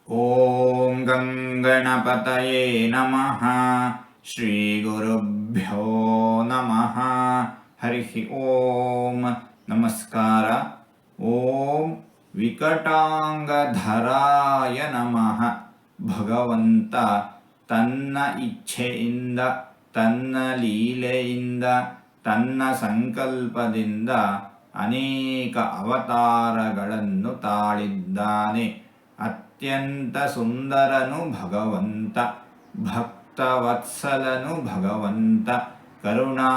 ಓಂ ಗಂಗಣಪತಯೇ ನಮಃ. ಶ್ರೀ ಗುರುಭ್ಯೋ ನಮಃ. ಹರಿ ಓಂ. ನಮಸ್ಕಾರ. ಓಂ ವಿಕಟಾಂಗಧರಾಯ ನಮಃ. ಭಗವಂತ ತನ್ನ ಇಚ್ಛೆಯಿಂದ, ತನ್ನ ಲೀಲೆಯಿಂದ, ತನ್ನ ಸಂಕಲ್ಪದಿಂದ ಅನೇಕ ಅವತಾರಗಳನ್ನು ತಾಳಿದ್ದಾನೆ. ಅತ್ಯಂತ ಸುಂದರನು ಭಗವಂತ, ಭಕ್ತವತ್ಸಲನು ಭಗವಂತ, ಕರುಣಾಮಯಿಯಾಗಿದ್ದಾನೆ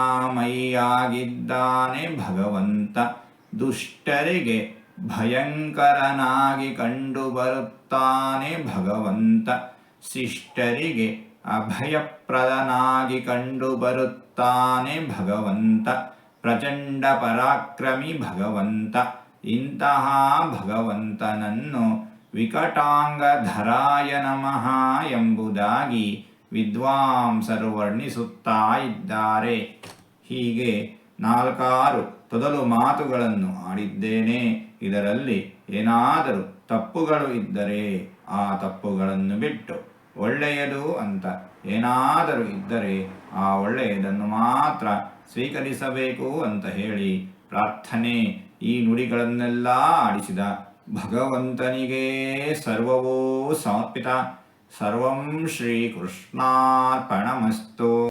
ಭಗವಂತ. ದುಷ್ಟರಿಗೆ ಭಯಂಕರನಾಗಿ ಕಂಡುಬರುತ್ತಾನೆ ಭಗವಂತ. ಶಿಷ್ಟರಿಗೆ ಅಭಯಪ್ರದನಾಗಿ ಕಂಡುಬರುತ್ತಾನೆ ಭಗವಂತ. ಪ್ರಚಂಡ ಪರಾಕ್ರಮಿ ಭಗವಂತ. ಇಂತಹ ಭಗವಂತನನ್ನು ವಿಕಟಾಂಗಧರಾಯ ನಮಃ ಎಂಬುದಾಗಿ ವಿದ್ವಾಂಸರು ವರ್ಣಿಸುತ್ತಾ ಇದ್ದಾರೆ. ಹೀಗೆ 4 ತೊದಲು ಮಾತುಗಳನ್ನು ಆಡಿದ್ದೇನೆ. ಇದರಲ್ಲಿ ಏನಾದರೂ ತಪ್ಪುಗಳು ಇದ್ದರೆ ಆ ತಪ್ಪುಗಳನ್ನು ಬಿಟ್ಟು ಒಳ್ಳೆಯದು ಅಂತ ಏನಾದರೂ ಇದ್ದರೆ ಆ ಒಳ್ಳೆಯದನ್ನು ಮಾತ್ರ ಸ್ವೀಕರಿಸಬೇಕು ಅಂತ ಹೇಳಿ ಪ್ರಾರ್ಥನೆ. ಈ ನುಡಿಗಳನ್ನೆಲ್ಲ ಆಡಿಸಿದ ಭಗವಂತನಿಗೆ ಸರ್ವವೂ ಸಮರ್ಪಿತ. ಸರ್ವಂ ಶ್ರೀಕೃಷ್ಣಾರ್ಪಣಮಸ್ತು.